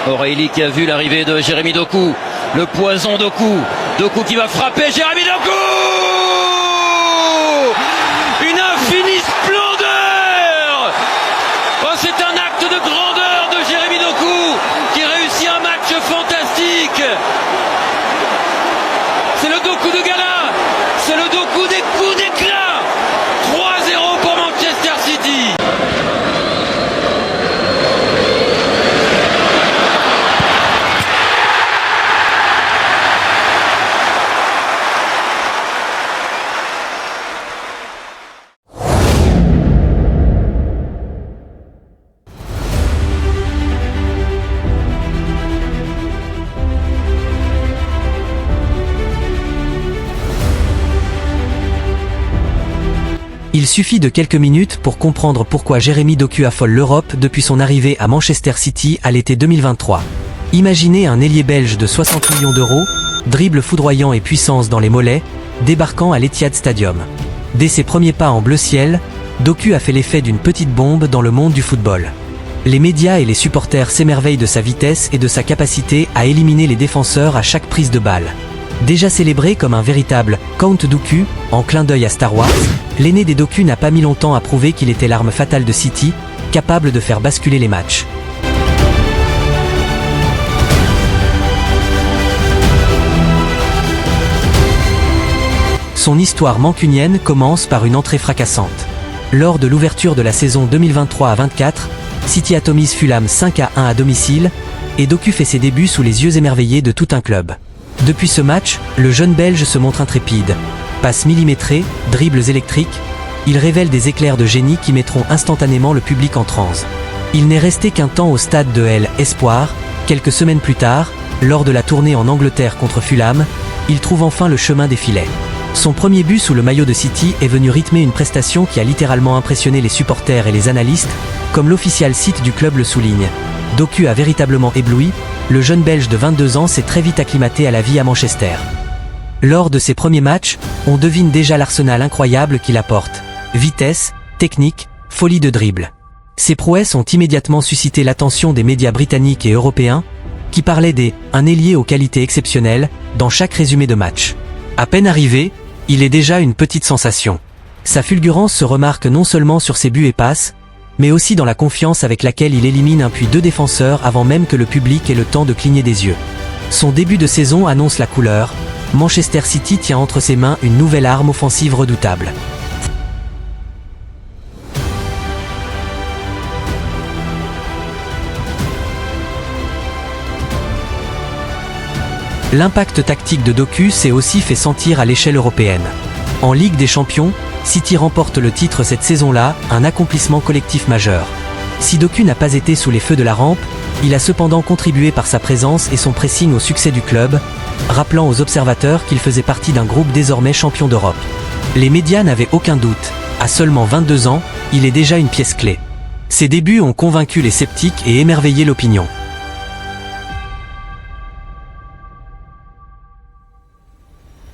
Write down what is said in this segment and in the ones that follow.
Aurélie qui a vu l'arrivée de Jérémy Doku. Le poison Doku. Doku qui va frapper. Jérémy Doku! Une infinie splendeur! Oh, c'est un acte de grandeur de Jérémy Doku qui réussit un match fantastique. C'est le Doku de gala. C'est le Doku des coups d'éclat. 3-0 pour Manchester City. Il suffit de quelques minutes pour comprendre pourquoi Jérémy Doku affole l'Europe depuis son arrivée à Manchester City à l'été 2023. Imaginez un ailier belge de 60 millions d'euros, dribble foudroyant et puissance dans les mollets, débarquant à l'Etihad Stadium. Dès ses premiers pas en bleu ciel, Doku a fait l'effet d'une petite bombe dans le monde du football. Les médias et les supporters s'émerveillent de sa vitesse et de sa capacité à éliminer les défenseurs à chaque prise de balle. Déjà célébré comme un véritable Count Dooku, en clin d'œil à Star Wars, l'aîné des Doku n'a pas mis longtemps à prouver qu'il était l'arme fatale de City, capable de faire basculer les matchs. Son histoire mancunienne commence par une entrée fracassante. Lors de l'ouverture de la saison 2023-24, City atomise Fulham 5-1 à domicile, et Doku fait ses débuts sous les yeux émerveillés de tout un club. Depuis ce match, le jeune Belge se montre intrépide. Passes millimétrées, dribbles électriques, il révèle des éclairs de génie qui mettront instantanément le public en transe. Il n'est resté qu'un temps au stade de Espoir. Quelques semaines plus tard, lors de la tournée en Angleterre contre Fulham, il trouve enfin le chemin des filets. Son premier but sous le maillot de City est venu rythmer une prestation qui a littéralement impressionné les supporters et les analystes, comme l'official site du club le souligne. Doku a véritablement ébloui, le jeune Belge de 22 ans s'est très vite acclimaté à la vie à Manchester. Lors de ses premiers matchs, on devine déjà l'arsenal incroyable qu'il apporte. Vitesse, technique, folie de dribble. Ses prouesses ont immédiatement suscité l'attention des médias britanniques et européens, qui parlaient un ailier aux qualités exceptionnelles dans chaque résumé de match. À peine arrivé, il est déjà une petite sensation. Sa fulgurance se remarque non seulement sur ses buts et passes, mais aussi dans la confiance avec laquelle il élimine un puis deux défenseurs avant même que le public ait le temps de cligner des yeux. Son début de saison annonce la couleur. Manchester City tient entre ses mains une nouvelle arme offensive redoutable. L'impact tactique de Doku s'est aussi fait sentir à l'échelle européenne. En Ligue des Champions, City remporte le titre cette saison-là, un accomplissement collectif majeur. Si Doku n'a pas été sous les feux de la rampe, il a cependant contribué par sa présence et son pressing au succès du club, rappelant aux observateurs qu'il faisait partie d'un groupe désormais champion d'Europe. Les médias n'avaient aucun doute, à seulement 22 ans, il est déjà une pièce clé. Ses débuts ont convaincu les sceptiques et émerveillé l'opinion.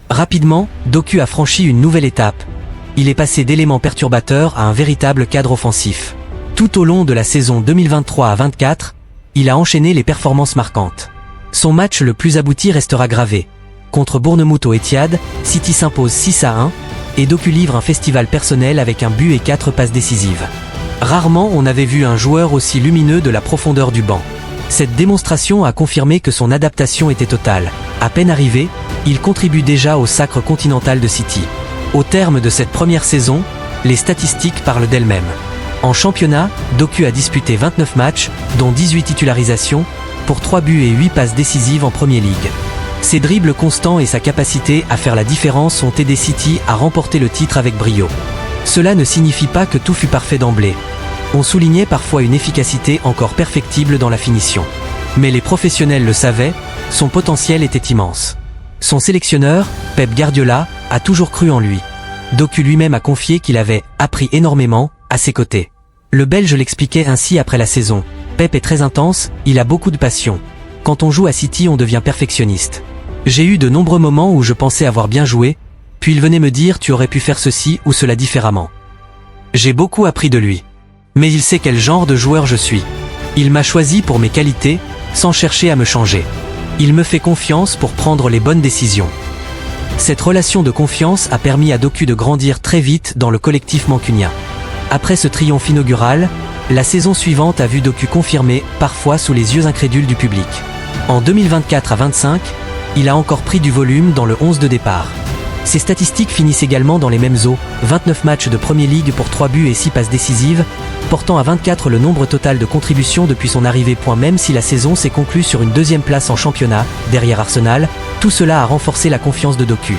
Rapidement, Doku a franchi une nouvelle étape. Il est passé d'éléments perturbateurs à un véritable cadre offensif. Tout au long de la saison 2023-24, il a enchaîné les performances marquantes. Son match le plus abouti restera gravé. Contre Bournemouth au Etihad, City s'impose 6-1, et Doku livre un festival personnel avec un but et 4 passes décisives. Rarement on avait vu un joueur aussi lumineux de la profondeur du banc. Cette démonstration a confirmé que son adaptation était totale. À peine arrivé, il contribue déjà au sacre continental de City. Au terme de cette première saison, les statistiques parlent d'elles-mêmes. En championnat, Doku a disputé 29 matchs, dont 18 titularisations, pour 3 buts et 8 passes décisives en Premier League. Ses dribbles constants et sa capacité à faire la différence ont aidé City à remporter le titre avec brio. Cela ne signifie pas que tout fut parfait d'emblée. On soulignait parfois une efficacité encore perfectible dans la finition. Mais les professionnels le savaient, son potentiel était immense. Son sélectionneur, Pep Guardiola, a toujours cru en lui. Doku lui-même a confié qu'il avait appris énormément à ses côtés. Le Belge l'expliquait ainsi après la saison. Pep est très intense, il a beaucoup de passion. Quand on joue à City, on devient perfectionniste. J'ai eu de nombreux moments où je pensais avoir bien joué, puis il venait me dire tu aurais pu faire ceci ou cela différemment. J'ai beaucoup appris de lui. Mais il sait quel genre de joueur je suis. Il m'a choisi pour mes qualités, sans chercher à me changer. Il me fait confiance pour prendre les bonnes décisions. Cette relation de confiance a permis à Doku de grandir très vite dans le collectif mancunien. Après ce triomphe inaugural, la saison suivante a vu Doku confirmé, parfois sous les yeux incrédules du public. En 2024 à 25, il a encore pris du volume dans le 11 de départ. Ses statistiques finissent également dans les mêmes eaux, 29 matchs de Premier League pour 3 buts et 6 passes décisives, portant à 24 le nombre total de contributions depuis son arrivée. Même si la saison s'est conclue sur une deuxième place en championnat, derrière Arsenal, tout cela a renforcé la confiance de Doku.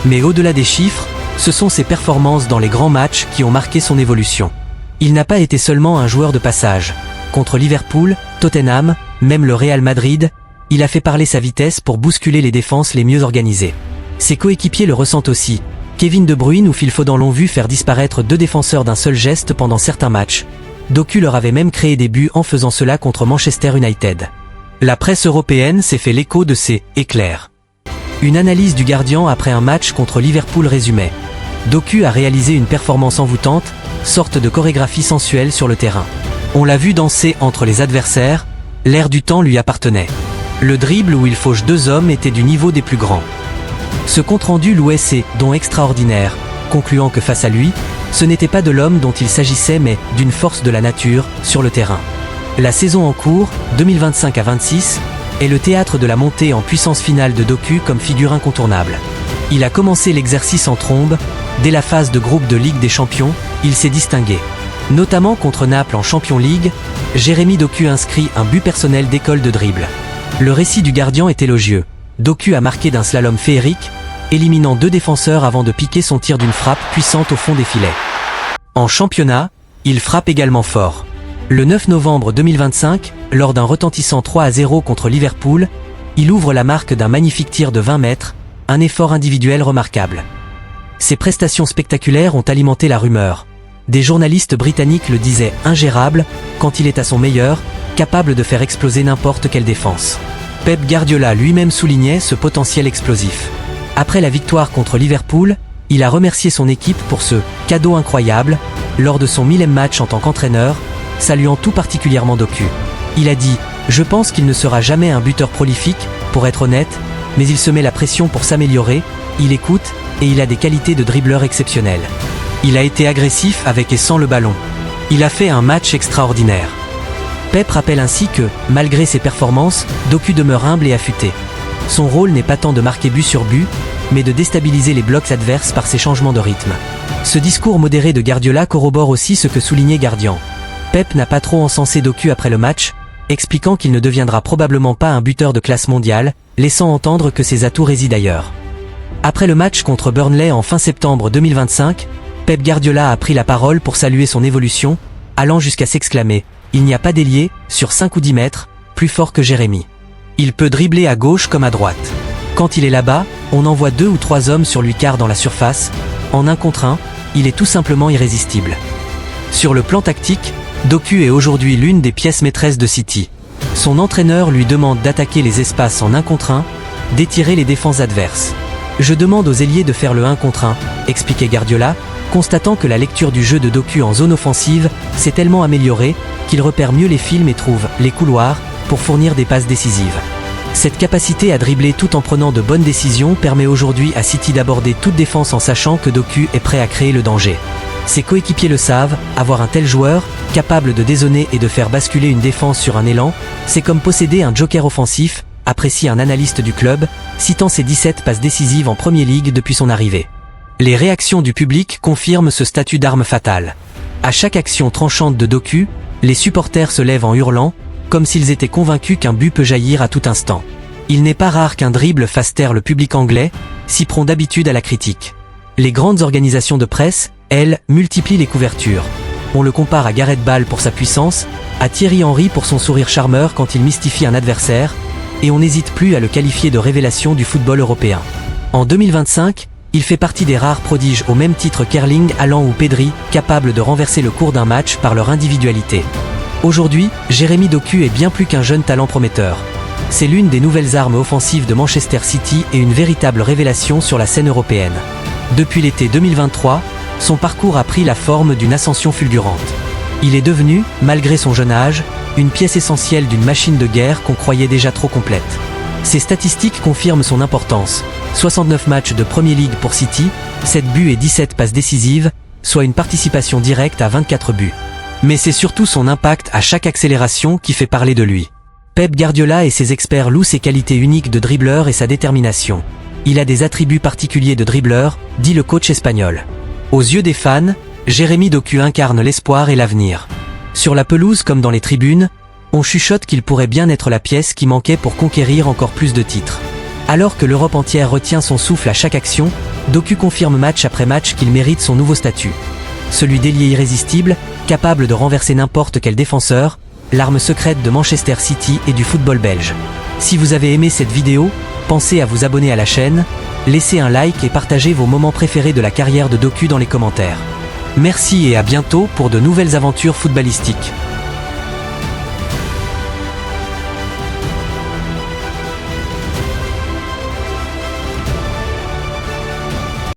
Mais au-delà des chiffres, ce sont ses performances dans les grands matchs qui ont marqué son évolution. Il n'a pas été seulement un joueur de passage. Contre Liverpool, Tottenham, même le Real Madrid, il a fait parler sa vitesse pour bousculer les défenses les mieux organisées. Ses coéquipiers le ressentent aussi. Kevin De Bruyne ou Phil Foden l'ont vu faire disparaître 2 défenseurs d'un seul geste pendant certains matchs. Doku leur avait même créé des buts en faisant cela contre Manchester United. La presse européenne s'est fait l'écho de ces « éclairs ». Une analyse du Guardian après un match contre Liverpool résumait « Doku a réalisé une performance envoûtante, sorte de chorégraphie sensuelle sur le terrain. On l'a vu danser entre les adversaires, l'air du temps lui appartenait. Le dribble où il fauche 2 hommes était du niveau des plus grands. » Ce compte-rendu louait ses « dons extraordinaires », concluant que face à lui, ce n'était pas de l'homme dont il s'agissait mais d'une force de la nature, sur le terrain. La saison en cours, 2025 à 26, est le théâtre de la montée en puissance finale de Doku comme figure incontournable. Il a commencé l'exercice en trombe, dès la phase de groupe de Ligue des Champions, il s'est distingué. Notamment contre Naples en Champions League, Jérémy Doku inscrit un but personnel d'école de dribble. Le récit du Guardian est élogieux. Doku a marqué d'un slalom féerique, éliminant 2 défenseurs avant de piquer son tir d'une frappe puissante au fond des filets. En championnat, il frappe également fort. Le 9 novembre 2025, lors d'un retentissant 3-0 contre Liverpool, il ouvre la marque d'un magnifique tir de 20 mètres, un effort individuel remarquable. Ses prestations spectaculaires ont alimenté la rumeur. Des journalistes britanniques le disaient ingérable quand il est à son meilleur, capable de faire exploser n'importe quelle défense. Pep Guardiola lui-même soulignait ce potentiel explosif. Après la victoire contre Liverpool, il a remercié son équipe pour ce « cadeau incroyable » lors de son 1000e match en tant qu'entraîneur, saluant tout particulièrement Doku. Il a dit « Je pense qu'il ne sera jamais un buteur prolifique, pour être honnête, mais il se met la pression pour s'améliorer, il écoute, et il a des qualités de dribbleur exceptionnelles. Il a été agressif avec et sans le ballon. Il a fait un match extraordinaire. » Pep rappelle ainsi que, malgré ses performances, Doku demeure humble et affûté. Son rôle n'est pas tant de marquer but sur but, mais de déstabiliser les blocs adverses par ses changements de rythme. Ce discours modéré de Guardiola corrobore aussi ce que soulignait Guardian. Pep n'a pas trop encensé Doku après le match, expliquant qu'il ne deviendra probablement pas un buteur de classe mondiale, laissant entendre que ses atouts résident ailleurs. Après le match contre Burnley en fin septembre 2025, Pep Guardiola a pris la parole pour saluer son évolution, allant jusqu'à s'exclamer « Il n'y a pas d'ailier, sur 5 ou 10 mètres, plus fort que Jérémy. Il peut dribbler à gauche comme à droite. Quand il est là-bas, on envoie 2 ou 3 hommes sur lui car dans la surface, en 1 contre 1, il est tout simplement irrésistible. » Sur le plan tactique, Doku est aujourd'hui l'une des pièces maîtresses de City. Son entraîneur lui demande d'attaquer les espaces en 1 contre 1, d'étirer les défenses adverses. « Je demande aux ailiers de faire le 1 contre 1, expliquait Guardiola, constatant que la lecture du jeu de Doku en zone offensive s'est tellement améliorée qu'il repère mieux les films et trouve les couloirs pour fournir des passes décisives. Cette capacité à dribbler tout en prenant de bonnes décisions permet aujourd'hui à City d'aborder toute défense en sachant que Doku est prêt à créer le danger. Ses coéquipiers le savent, avoir un tel joueur, capable de dézonner et de faire basculer une défense sur un élan, c'est comme posséder un joker offensif, apprécie un analyste du club, citant ses 17 passes décisives en Premier League depuis son arrivée. Les réactions du public confirment ce statut d'arme fatale. À chaque action tranchante de Doku, les supporters se lèvent en hurlant, comme s'ils étaient convaincus qu'un but peut jaillir à tout instant. Il n'est pas rare qu'un dribble fasse taire le public anglais, si prompt d'habitude à la critique. Les grandes organisations de presse, elles, multiplient les couvertures. On le compare à Gareth Bale pour sa puissance, à Thierry Henry pour son sourire charmeur quand il mystifie un adversaire, et on n'hésite plus à le qualifier de révélation du football européen. En 2025, il fait partie des rares prodiges au même titre qu'Erling Haaland ou Pedri, capables de renverser le cours d'un match par leur individualité. Aujourd'hui, Jérémy Doku est bien plus qu'un jeune talent prometteur. C'est l'une des nouvelles armes offensives de Manchester City et une véritable révélation sur la scène européenne. Depuis l'été 2023, son parcours a pris la forme d'une ascension fulgurante. Il est devenu, malgré son jeune âge, une pièce essentielle d'une machine de guerre qu'on croyait déjà trop complète. Ces statistiques confirment son importance. 69 matchs de Premier League pour City, 7 buts et 17 passes décisives, soit une participation directe à 24 buts. Mais c'est surtout son impact à chaque accélération qui fait parler de lui. Pep Guardiola et ses experts louent ses qualités uniques de dribbleur et sa détermination. Il a des attributs particuliers de dribbleur, dit le coach espagnol. Aux yeux des fans, Jérémy Doku incarne l'espoir et l'avenir. Sur la pelouse comme dans les tribunes, on chuchote qu'il pourrait bien être la pièce qui manquait pour conquérir encore plus de titres. Alors que l'Europe entière retient son souffle à chaque action, Doku confirme match après match qu'il mérite son nouveau statut. Celui d'ailier irrésistible, capable de renverser n'importe quel défenseur, l'arme secrète de Manchester City et du football belge. Si vous avez aimé cette vidéo, pensez à vous abonner à la chaîne, laissez un like et partagez vos moments préférés de la carrière de Doku dans les commentaires. Merci et à bientôt pour de nouvelles aventures footballistiques.